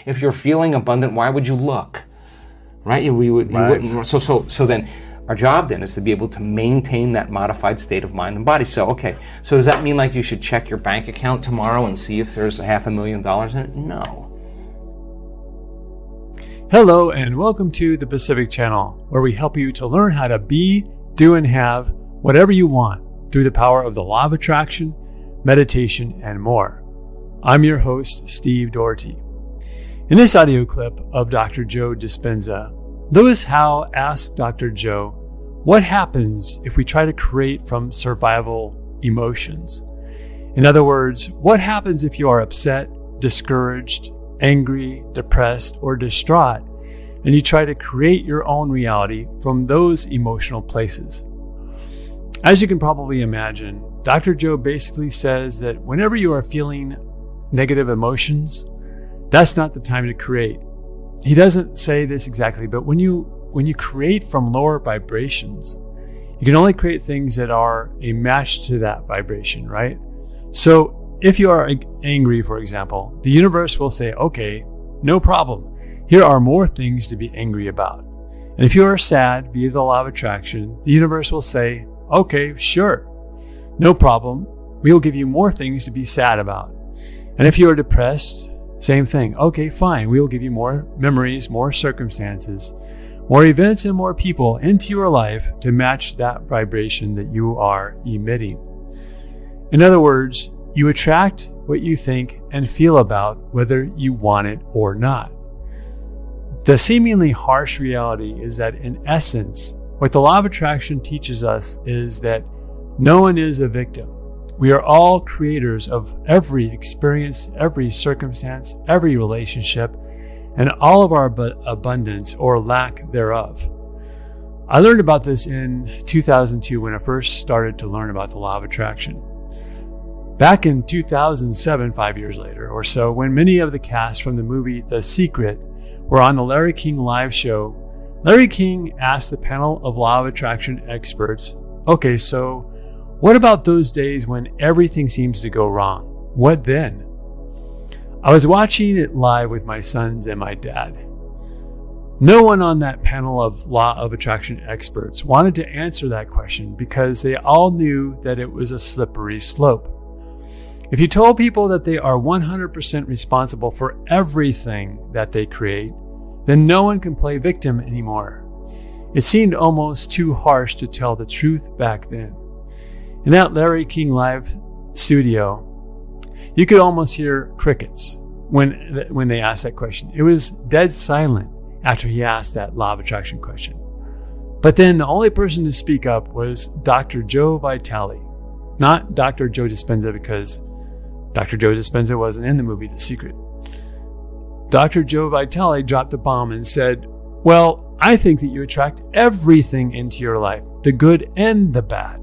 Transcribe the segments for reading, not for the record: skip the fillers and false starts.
If you're feeling abundant, why would you look? Right? You wouldn't. So then our job then is to be able to maintain that modified state of mind and body. So does that mean like you should check your bank account tomorrow and see if there's $500,000 in it? No. Hello and welcome to the Pacific Channel, where we help you to learn how to be, do, and have whatever you want through the power of the law of attraction, meditation, and more. I'm your host, Steve Doherty. In this audio clip of Dr. Joe Dispenza, Lewis Howe asked Dr. Joe, what happens if we try to create from survival emotions? In other words, what happens if you are upset, discouraged, angry, depressed, or distraught, and you try to create your own reality from those emotional places? As you can probably imagine, Dr. Joe basically says that whenever you are feeling negative emotions, that's not the time to create. He doesn't say this exactly, but when you create from lower vibrations, you can only create things that are a match to that vibration, right? So if you are angry, for example, the universe will say, okay, no problem. Here are more things to be angry about. And if you are sad via the law of attraction, the universe will say, okay, sure, no problem. We will give you more things to be sad about. And if you are depressed, same thing. Okay, fine. We will give you more memories, more circumstances, more events, and more people into your life to match that vibration that you are emitting. In other words, you attract what you think and feel about, whether you want it or not. The seemingly harsh reality is that, in essence, what the law of attraction teaches us is that no one is a victim. We are all creators of every experience, every circumstance, every relationship, and all of our abundance or lack thereof. I learned about this in 2002 when I first started to learn about the law of attraction. Back in 2007, 5 years later or so, when many of the cast from the movie The Secret were on the Larry King live show, Larry King asked the panel of law of attraction experts, okay, so what about those days when everything seems to go wrong? What then? I was watching it live with my sons and my dad. No one on that panel of law of attraction experts wanted to answer that question because they all knew that it was a slippery slope. If you told people that they are 100% responsible for everything that they create, then no one can play victim anymore. It seemed almost too harsh to tell the truth back then. In that Larry King live studio, you could almost hear crickets when they asked that question. It was dead silent after he asked that law of attraction question. But then the only person to speak up was Dr. Joe Vitale, not Dr. Joe Dispenza, because Dr. Joe Dispenza wasn't in the movie The Secret. Dr. Joe Vitale dropped the bomb and said, well, I think that you attract everything into your life, the good and the bad.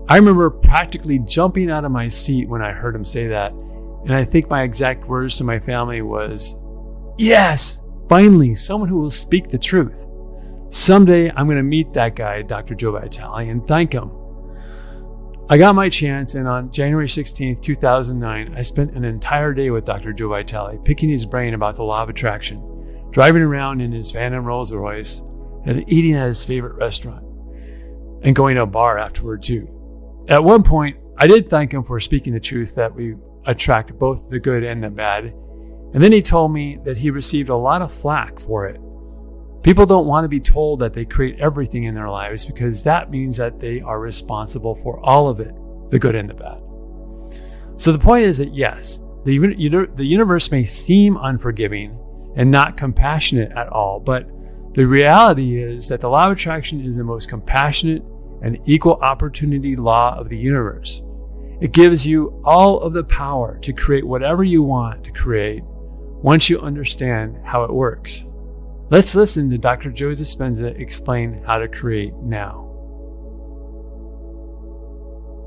I remember practically jumping out of my seat when I heard him say that, and I think my exact words to my family was, yes, finally, someone who will speak the truth. Someday I'm going to meet that guy, Dr. Joe Vitale, and thank him. I got my chance, and on January 16th, 2009, I spent an entire day with Dr. Joe Vitale, picking his brain about the law of attraction, driving around in his Phantom Rolls Royce, and eating at his favorite restaurant, and going to a bar afterward too. At one point, I did thank him for speaking the truth that we attract both the good and the bad. And then he told me that he received a lot of flack for it. People don't want to be told that they create everything in their lives because that means that they are responsible for all of it, the good and the bad. So the point is that yes, the universe may seem unforgiving and not compassionate at all, but the reality is that the law of attraction is the most compassionate and equal opportunity law of the universe. It gives you all of the power to create whatever you want to create once you understand how it works. Let's listen to Dr. Joe Dispenza explain how to create now.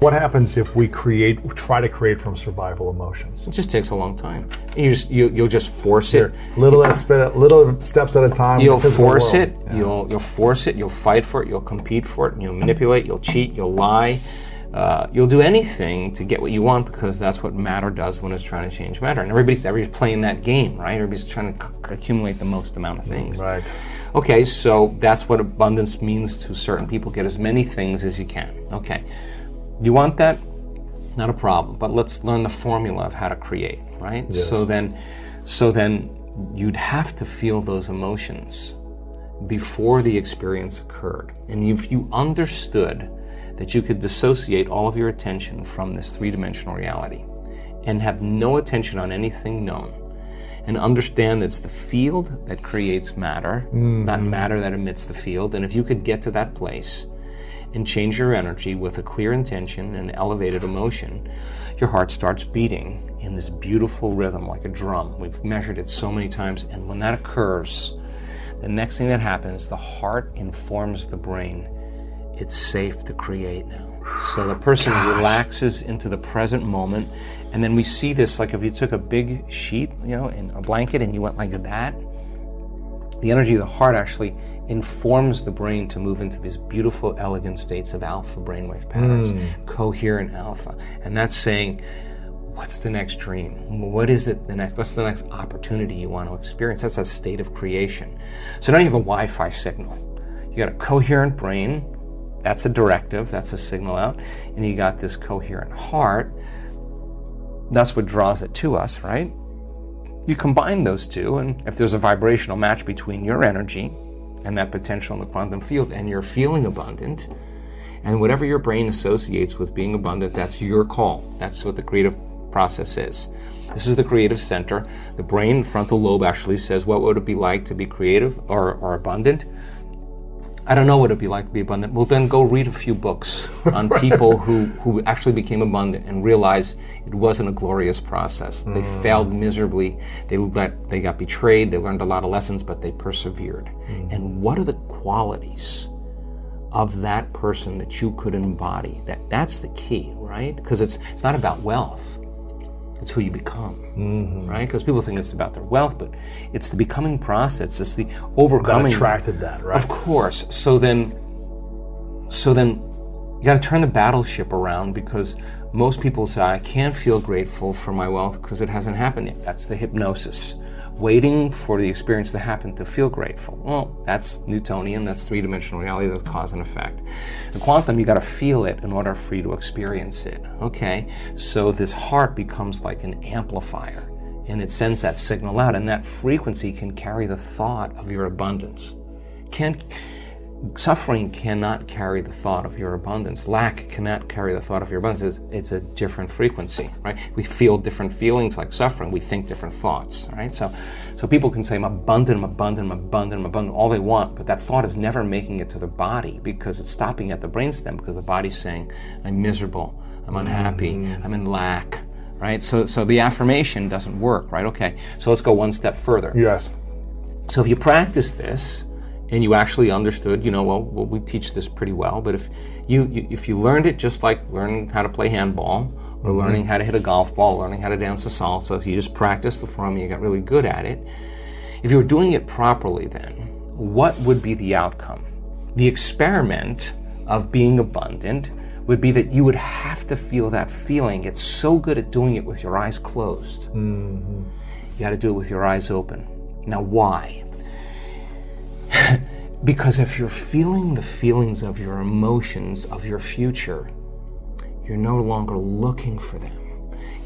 What happens if we try to create from survival emotions? It just takes a long time. You'll just force it. Little steps at a time. You'll force it. Yeah. You'll force it. You'll fight for it. You'll compete for it. You'll manipulate. You'll cheat. You'll lie. You'll do anything to get what you want because that's what matter does when it's trying to change matter. And everybody's playing that game, right? Everybody's trying to accumulate the most amount of things. Right. Okay, so that's what abundance means to certain people. Get as many things as you can. Okay. You want that? Not a problem. But let's learn the formula of how to create, right? Yes. So then you'd have to feel those emotions before the experience occurred. And if you understood that you could dissociate all of your attention from this three-dimensional reality and have no attention on anything known, and understand it's the field that creates matter, not matter that emits the field. And if you could get to that place and change your energy with a clear intention and elevated emotion, your heart starts beating in this beautiful rhythm like a drum. We've measured it so many times, and when that occurs, the next thing that happens, the heart informs the brain it's safe to create now. So the person relaxes into the present moment, and then we see this like if you took a big sheet, and a blanket, and you went like that, the energy of the heart actually informs the brain to move into these beautiful, elegant states of alpha brainwave patterns, coherent alpha. And that's saying, what's the next dream? What's the next opportunity you want to experience? That's a state of creation. So now you have a Wi-Fi signal. You got a coherent brain, that's a directive, that's a signal out, and you got this coherent heart, that's what draws it to us, right? You combine those two, and if there's a vibrational match between your energy and that potential in the quantum field, and you're feeling abundant, and whatever your brain associates with being abundant, that's your call. That's what the creative process is. This is the creative center. The brain, frontal lobe, actually says, what would it be like to be creative or abundant? I don't know what it'd be like to be abundant. Well, then go read a few books on people who actually became abundant and realized it wasn't a glorious process. They failed miserably. They got betrayed. They learned a lot of lessons, but they persevered. And what are the qualities of that person that you could embody? That's the key, right? Because it's not about wealth. It's who you become, right? Because people think it's about their wealth, but it's the becoming process. It's the overcoming. That attracted that, right? Of course. So then you got to turn the battleship around, because most people say, I can't feel grateful for my wealth because it hasn't happened yet. That's the hypnosis. Waiting for the experience to happen to feel grateful. Well, that's Newtonian, that's three-dimensional reality, that's cause and effect. The quantum, you got to feel it in order for you to experience it. Okay, so this heart becomes like an amplifier, and it sends that signal out, and that frequency can carry the thought of your abundance. Suffering cannot carry the thought of your abundance. Lack cannot carry the thought of your abundance. It's a different frequency, right? We feel different feelings like suffering. We think different thoughts, right? So people can say, I'm abundant, I'm abundant, I'm abundant, I'm abundant, all they want, but that thought is never making it to the body because it's stopping at the brainstem, because the body's saying, I'm miserable, I'm unhappy, I'm in lack, right? So the affirmation doesn't work, right? Okay, so let's go one step further. Yes. So if you practice this, and you actually understood, well, we teach this pretty well, but if you learned it just like learning how to play handball, or learning how to hit a golf ball, learning how to dance a salsa, if you just practiced the formula, you got really good at it. If you were doing it properly then, what would be the outcome? The experiment of being abundant would be that you would have to feel that feeling. It's so good at doing it with your eyes closed. You got to do it with your eyes open. Now, why? Because if you're feeling the feelings of your emotions, of your future, you're no longer looking for them.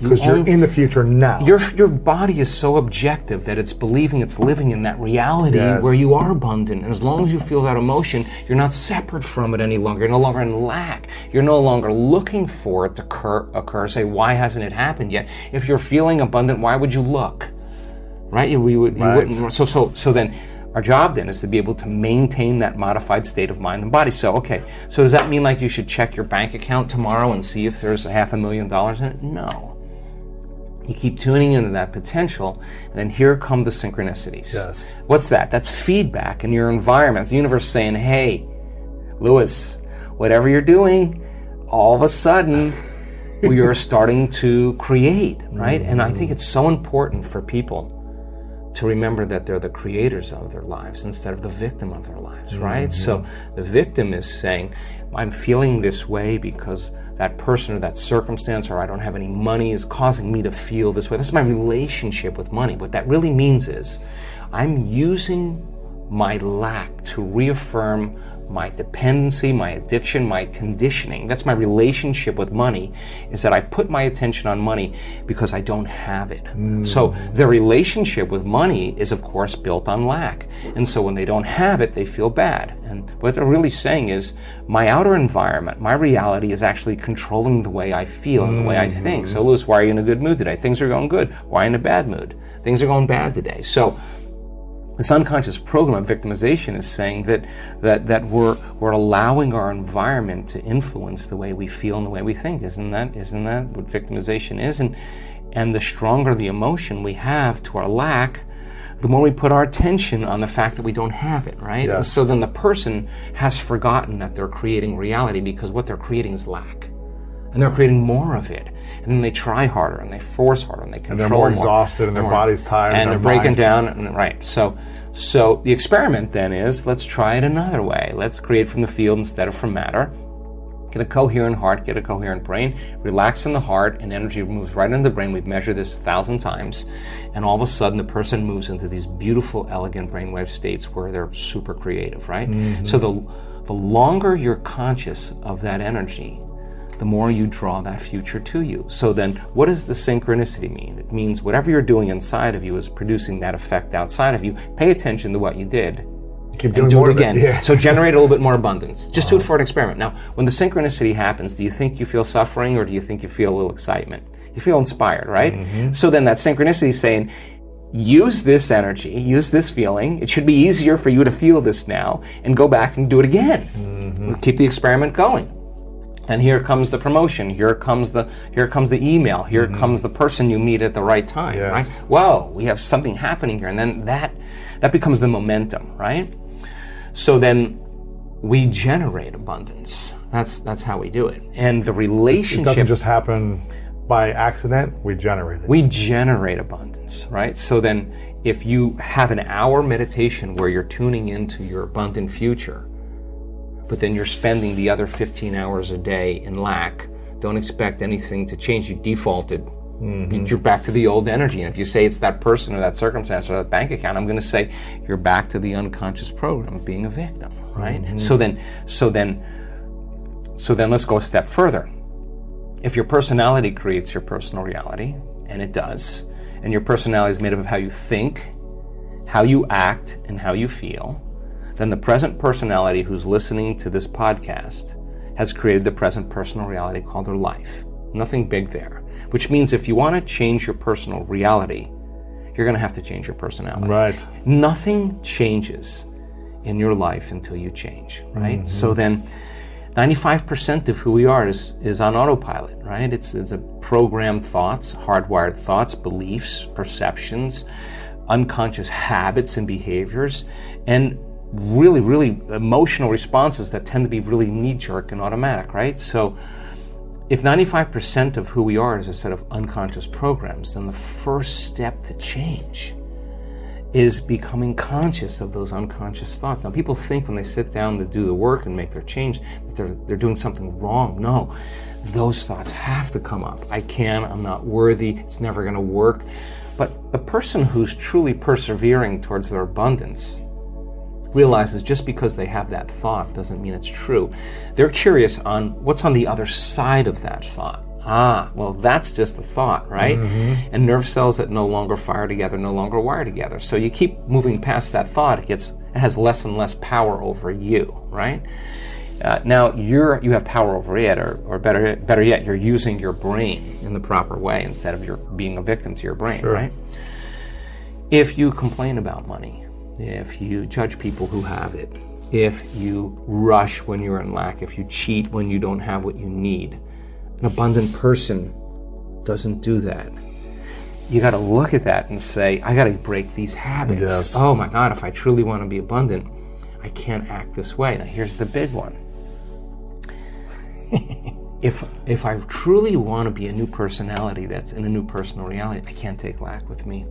Because you're in the future now. Your body is so objective that it's believing it's living in that reality where you are abundant. And as long as you feel that emotion, you're not separate from it any longer. You're no longer in lack. You're no longer looking for it to occur. Say, why hasn't it happened yet? If you're feeling abundant, why would you look? Right? You wouldn't. So then, our job then is to be able to maintain that modified state of mind and body. So does that mean like you should check your bank account tomorrow and see if there's $500,000 in it? No. You keep tuning into that potential, and then here come the synchronicities. Yes. What's that? That's feedback in your environment. It's the universe saying, hey, Lewis, whatever you're doing, all of a sudden, we are starting to create, right? And I think it's so important for people to remember that they're the creators of their lives instead of the victim of their lives, right? So the victim is saying, I'm feeling this way because that person or that circumstance, or I don't have any money, is causing me to feel this way. This is my relationship with money. What that really means is I'm using my lack to reaffirm my dependency, my addiction, my conditioning. That's my relationship with money, is that I put my attention on money because I don't have it. So their relationship with money is, of course, built on lack. And so when they don't have it, they feel bad. And what they're really saying is, my outer environment, my reality is actually controlling the way I feel and the way I think. So, Louis, why are you in a good mood today? Things are going good. Why in a bad mood? Things are going bad today. So this unconscious program of victimization is saying that we're allowing our environment to influence the way we feel and the way we think. Isn't that what victimization is? And the stronger the emotion we have to our lack, the more we put our attention on the fact that we don't have it, right? Yeah. And so then the person has forgotten that they're creating reality, because what they're creating is lack. And they're creating more of it. And then they try harder and they force harder and they control more. And they're more exhausted and their body's tired. And they're breaking down, and right. So the experiment then is, let's try it another way. Let's create from the field instead of from matter. Get a coherent heart, get a coherent brain, relax in the heart, and energy moves right into the brain. We've measured this 1,000 times. And all of a sudden the person moves into these beautiful, elegant brainwave states where they're super creative, right? So the longer you're conscious of that energy, the more you draw that future to you. So then, what does the synchronicity mean? It means whatever you're doing inside of you is producing that effect outside of you. Pay attention to what you did. Keep doing and do more it of it. again. Yeah. So generate a little bit more abundance. Just do it for an experiment. Now, when the synchronicity happens, do you think you feel suffering, or do you think you feel a little excitement? You feel inspired, right? So then that synchronicity is saying, use this energy, use this feeling. It should be easier for you to feel this now, and go back and do it again. Keep the experiment going. Then here comes the promotion. Here comes the email. Here comes the person you meet at the right time. Yes. Right? Whoa, we have something happening here, and then that becomes the momentum, right? So then we generate abundance. That's how we do it. And the relationship, It doesn't just happen by accident. We generate it. we generate abundance, right? So then if you have an hour meditation where you're tuning into your abundant future, but then you're spending the other 15 hours a day in lack, don't expect anything to change. You defaulted. You're back to the old energy. And if you say it's that person or that circumstance or that bank account, I'm going to say you're back to the unconscious program of being a victim, right? So then let's go a step further. If your personality creates your personal reality, and it does, and your personality is made up of how you think, how you act, and how you feel, then the present personality who's listening to this podcast has created the present personal reality called their life. Nothing big there. Which means if you want to change your personal reality, you're going to have to change your personality. Right. Nothing changes in your life until you change, right? So then 95% of who we are is on autopilot, right? It's a programmed thoughts, hardwired thoughts, beliefs, perceptions, unconscious habits and behaviors, and really, really emotional responses that tend to be really knee-jerk and automatic, right? So if 95% of who we are is a set of unconscious programs, then the first step to change is becoming conscious of those unconscious thoughts. Now, people think when they sit down to do the work and make their change that they're doing something wrong. No, those thoughts have to come up. I'm not worthy, it's never going to work. But the person who's truly persevering towards their abundance realizes just because they have that thought doesn't mean it's true. They're curious on what's on the other side of that thought. Well, that's just the thought, right? And nerve cells that no longer fire together no longer wire together. So you keep moving past that thought, it has less and less power over you, right? Now you have power over it, or better yet, you're using your brain in the proper way instead of being a victim to your brain, right? If you complain about money, if you judge people who have it, if you rush when you're in lack, if you cheat when you don't have what you need, an abundant person doesn't do that. You got to look at that and say, I got to break these habits. Yes. Oh my God, if I truly want to be abundant, I can't act this way. Now here's the big one. If I truly want to be a new personality that's in a new personal reality, I can't take lack with me.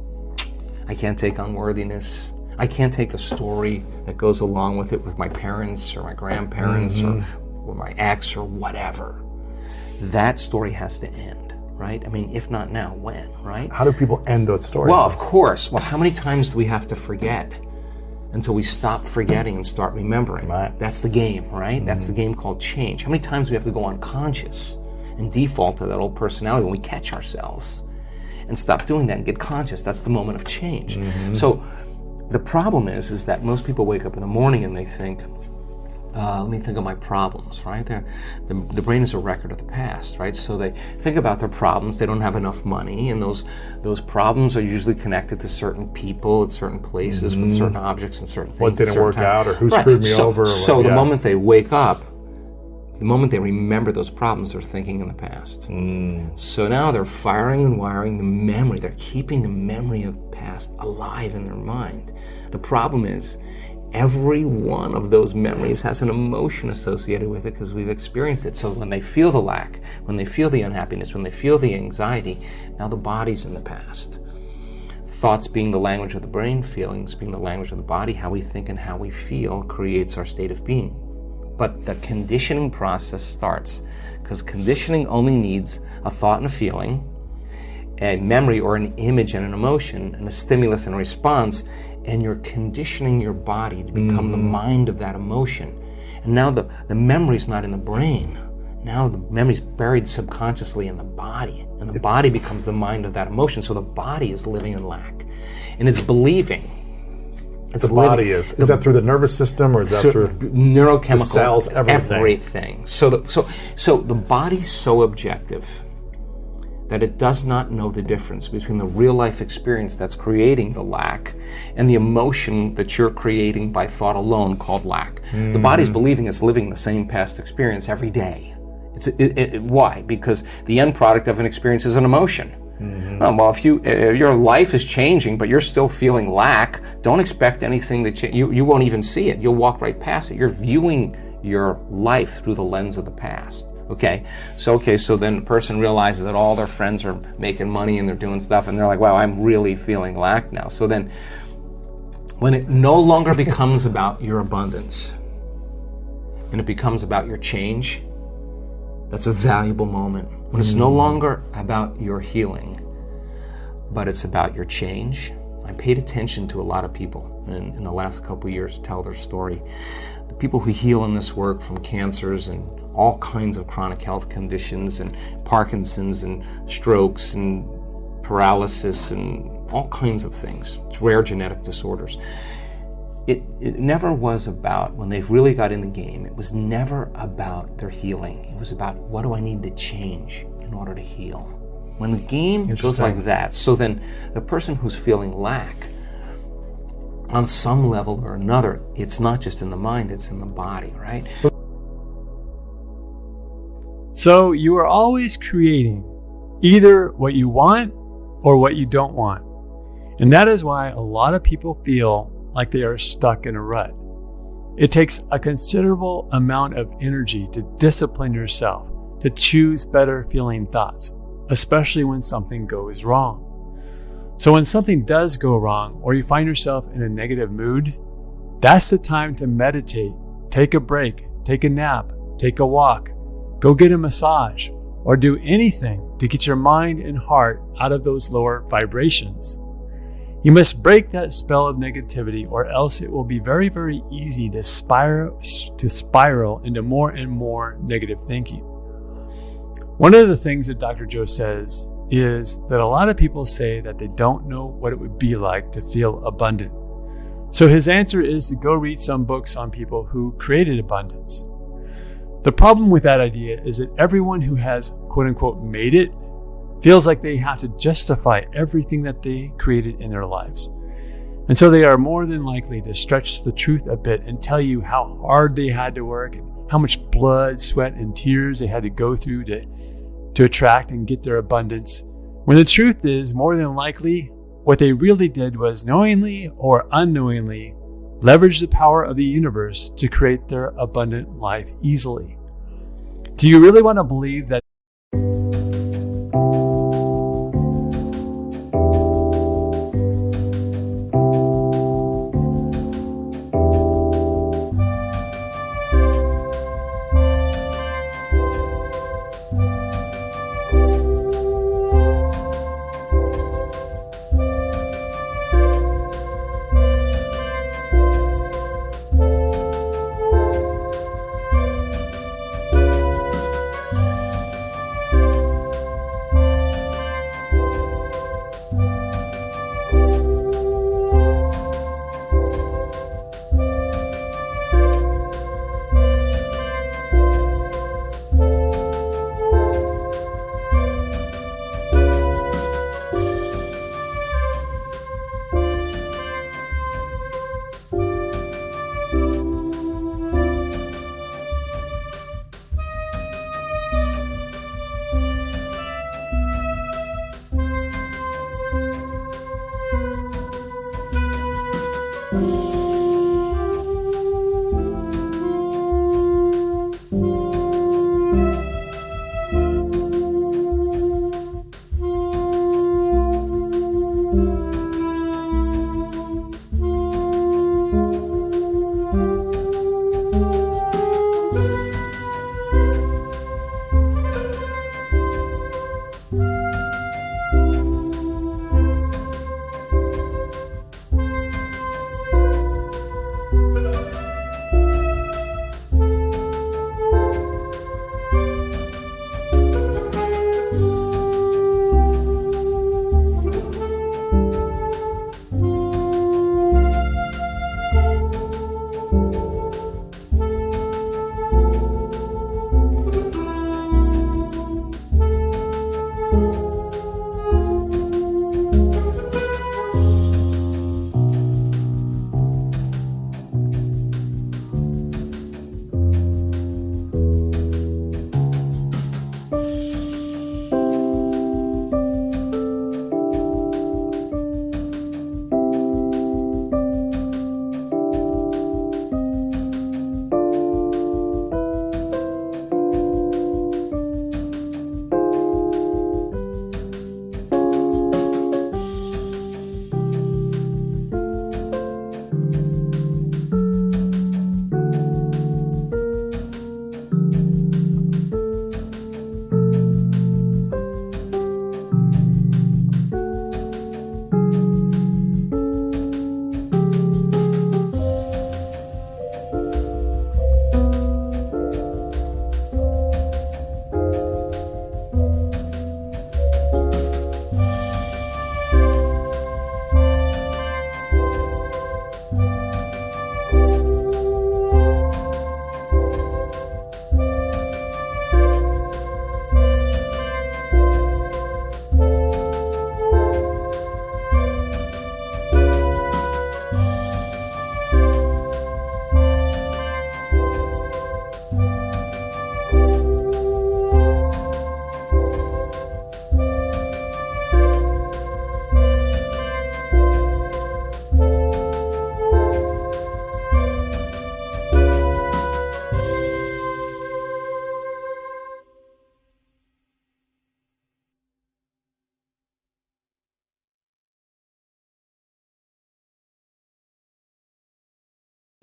I can't take unworthiness. I can't take the story that goes along with it with my parents or my grandparents or my ex or whatever. That story has to end, right? I mean, if not now, when, right? How do people end those stories? Well, of course. Well, how many times do we have to forget until we stop forgetting and start remembering? Right. That's the game, right? That's the game called change. How many times do we have to go unconscious and default to that old personality when we catch ourselves and stop doing that and get conscious? That's the moment of change. So the problem is that most people wake up in the morning and they think, let me think of my problems, right? The brain is a record of the past, right? So they think about their problems. They don't have enough money, and those problems are usually connected to certain people at certain places with certain objects and certain things. What didn't work out, or who Right. screwed me over. Or So what, the moment they wake up, the moment they remember those problems, they're thinking in the past. So now they're firing and wiring the memory. They're keeping the memory of the past alive in their mind. The problem is, every one of those memories has an emotion associated with it because we've experienced it. So when they feel the lack, when they feel the unhappiness, when they feel the anxiety, now the body's in the past. Thoughts being the language of the brain, feelings being the language of the body, how we think and how we feel creates our state of being. But the conditioning process starts because conditioning only needs a thought and a feeling, a memory or an image and an emotion, and a stimulus and a response, and you're conditioning your body to become the mind of that emotion. And now the memory's not in the brain. Now the memory's buried subconsciously in the body, and the body becomes the mind of that emotion. So the body is living in lack, and it's believing. the body is that through the nervous system, or is that through neurochemical, the cells, everything? So the body's so objective that it does not know the difference between the real life experience that's creating the lack and the emotion that you're creating by thought alone called lack. The body's believing it's living the same past experience every day. Why? Because the end product of an experience is an emotion. Well, if your life is changing, but you're still feeling lack, don't expect anything that you won't even see it. You'll walk right past it. You're viewing your life through the lens of the past. So then the person realizes that all their friends are making money and they're doing stuff, and they're like, wow, I'm really feeling lack now. So then when it no longer becomes about your abundance and it becomes about your change, that's a valuable moment. When it's no longer about your healing, but it's about your change. I paid attention to a lot of people in the last couple of years tell their story. The people who heal in this work from cancers and all kinds of chronic health conditions and Parkinson's and strokes and paralysis and all kinds of things. It's rare genetic disorders. It never was about, when they've really got in the game, it was never about their healing. It was about, what do I need to change in order to heal? When the game goes like that, so then the person who's feeling lack, on some level or another, it's not just in the mind, it's in the body, right? So you are always creating either what you want or what you don't want. And that is why a lot of people feel like they are stuck in a rut. It takes a considerable amount of energy to discipline yourself to choose better feeling thoughts, especially when something goes wrong. So when something does go wrong, or you find yourself in a negative mood, that's the time to meditate, take a break, take a nap, take a walk, go get a massage, or do anything to get your mind and heart out of those lower vibrations. You must break that spell of negativity, or else it will be very, very easy to spiral into more and more negative thinking. One of the things that Dr. Joe says is that a lot of people say that they don't know what it would be like to feel abundant. So his answer is to go read some books on people who created abundance. The problem with that idea is that everyone who has quote unquote made it feels like they have to justify everything that they created in their lives. And so they are more than likely to stretch the truth a bit and tell you how hard they had to work and how much blood, sweat, and tears they had to go through to attract and get their abundance. When the truth is, more than likely, what they really did was knowingly or unknowingly leverage the power of the universe to create their abundant life easily. Do you really want to believe that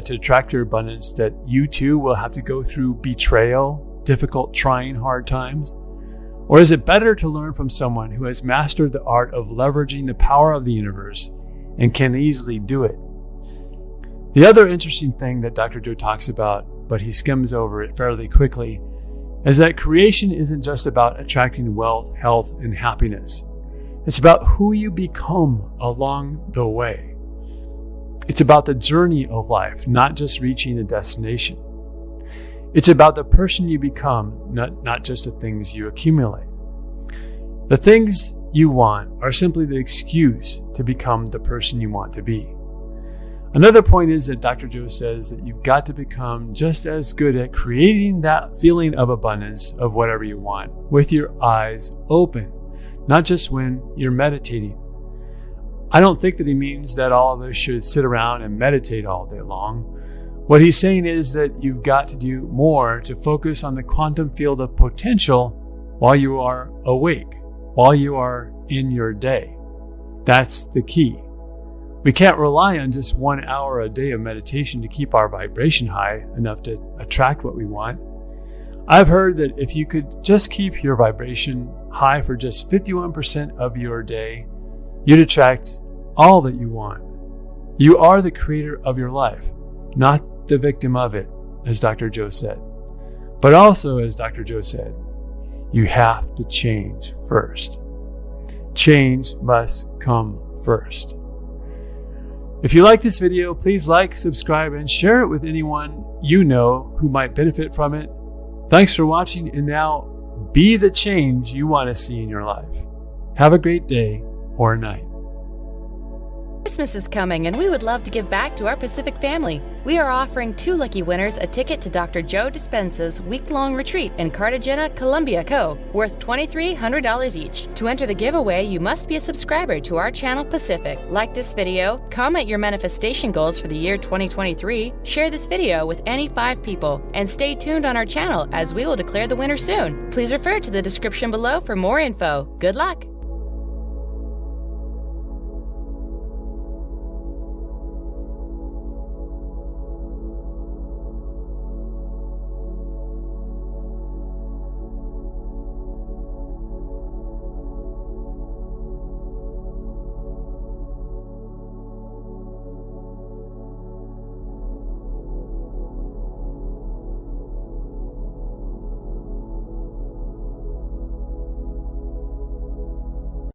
to attract your abundance that you too will have to go through betrayal, difficult, trying, hard times? Or is it better to learn from someone who has mastered the art of leveraging the power of the universe and can easily do it? The other interesting thing that Dr. Joe talks about, but he skims over it fairly quickly, is that creation isn't just about attracting wealth, health, and happiness. It's about who you become along the way. It's about the journey of life, not just reaching a destination. It's about the person you become, not just the things you accumulate. The things you want are simply the excuse to become the person you want to be. Another point is that Dr. Joe says that you've got to become just as good at creating that feeling of abundance of whatever you want with your eyes open, not just when you're meditating. I don't think that he means that all of us should sit around and meditate all day long. What he's saying is that you've got to do more to focus on the quantum field of potential while you are awake, while you are in your day. That's the key. We can't rely on just 1 hour a day of meditation to keep our vibration high enough to attract what we want. I've heard that if you could just keep your vibration high for just 51% of your day, you'd attract all that you want. You are the creator of your life, not the victim of it, as Dr. Joe said. But also, as Dr. Joe said, you have to change first. Change must come first. If you like this video, please like, subscribe, and share it with anyone you know who might benefit from it. Thanks for watching, and now be the change you want to see in your life. Have a great day or night. Christmas is coming, and we would love to give back to our Pacific family. We are offering 2 lucky winners a ticket to Dr. Joe Dispenza's week-long retreat in Cartagena, Colombia, worth $2,300 each. To enter the giveaway, you must be a subscriber to our channel Pacific. Like this video, comment your manifestation goals for the year 2023, share this video with any 5 people, and stay tuned on our channel as we will declare the winner soon. Please refer to the description below for more info. Good luck!